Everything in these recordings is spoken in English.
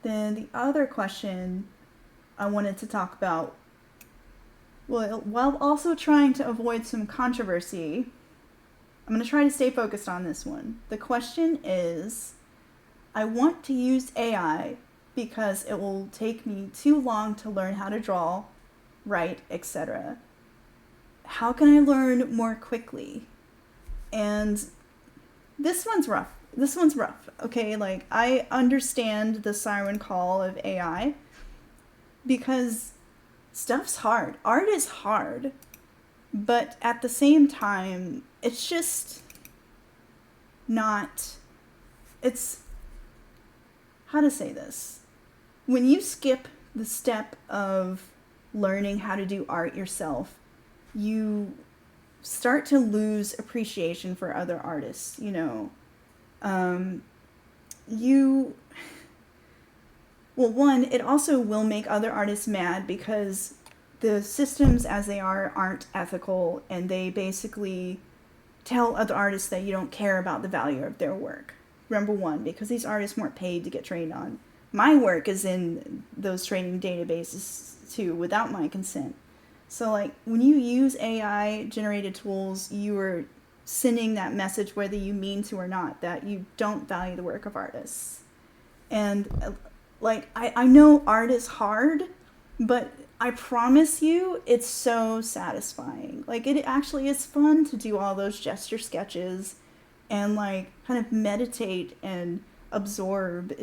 Then the other question I wanted to talk about, well, while also trying to avoid some controversy, I'm going to try to stay focused on this one. The question is, I want to use AI because it will take me too long to learn how to draw, write, etc. How can I learn more quickly? And this one's rough. Okay, like, I understand the siren call of AI because stuff's hard. Art is hard. But at the same time, it's just not... It's... How to say this? When you skip the step of learning how to do art yourself, you start to lose appreciation for other artists, you know. Well, one, it also will make other artists mad because the systems as they are aren't ethical, and they basically tell other artists that you don't care about the value of their work. Number one, because these artists weren't paid to get trained on. My work is in those training databases too, without my consent. So, like, when you use AI generated tools, you are sending that message, whether you mean to or not, that you don't value the work of artists. And like, I know art is hard, but I promise you it's so satisfying. Like, it actually is fun to do all those gesture sketches and, like, kind of meditate and absorb.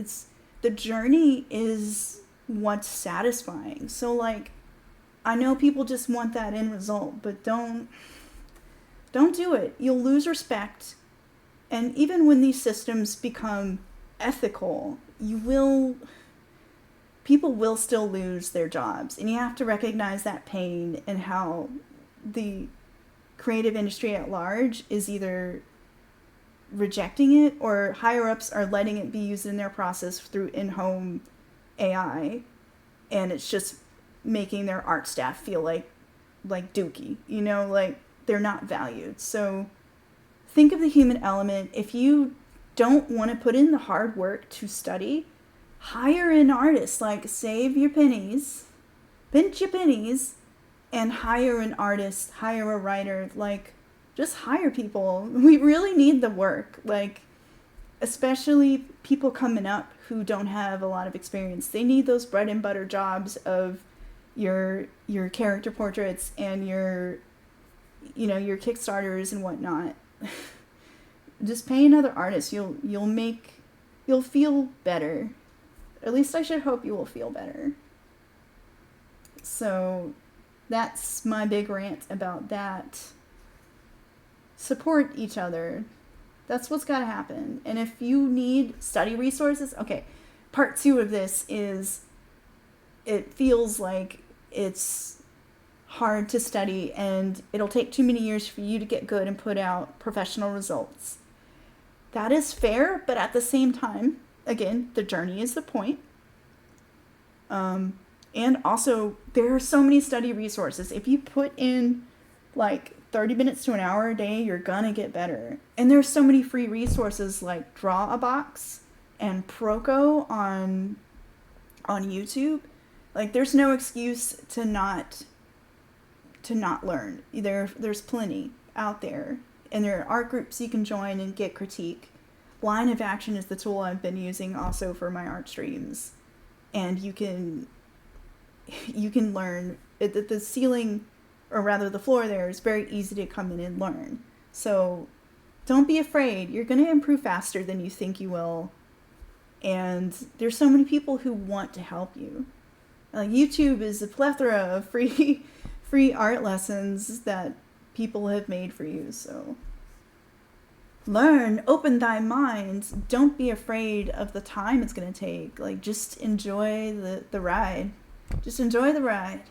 The journey is what's satisfying. So, like, I know people just want that end result, but don't do it. You'll lose respect. And even when these systems become ethical, people will still lose their jobs. And you have to recognize that pain and how the creative industry at large is either rejecting it or higher ups are letting it be used in their process through in-home AI. And it's just making their art staff feel like dookie, you know, like they're not valued. So think of the human element. If you don't want to put in the hard work to study, hire an artist. Like, save your pennies, pinch your pennies, and hire an artist, hire a writer. Like, just hire people. We really need the work. Like, especially people coming up who don't have a lot of experience. They need those bread and butter jobs of your character portraits and your Kickstarters and whatnot. Just pay another artist. You'll feel better. At least I should hope you will feel better. So that's my big rant about that. Support each other. That's what's got to happen. And if you need study resources, okay, part 2 of this is, it feels like it's hard to study and it'll take too many years for you to get good and put out professional results. That is fair, but at the same time, again, the journey is the point. And also, there are so many study resources. If you put in like 30 minutes to an hour a day, you're gonna get better. And there's so many free resources like Draw a Box and Proko on YouTube. Like, there's no excuse to not learn. There's plenty out there. And there are art groups you can join and get critique. Line of Action is the tool I've been using also for my art streams. And you can learn. The ceiling, or rather the floor there, is very easy to come in and learn. So don't be afraid. You're going to improve faster than you think you will. And there's so many people who want to help you. YouTube is a plethora of free art lessons that people have made for you. So learn, open thy mind. Don't be afraid of the time it's going to take. Like, just enjoy the ride. Just enjoy the ride.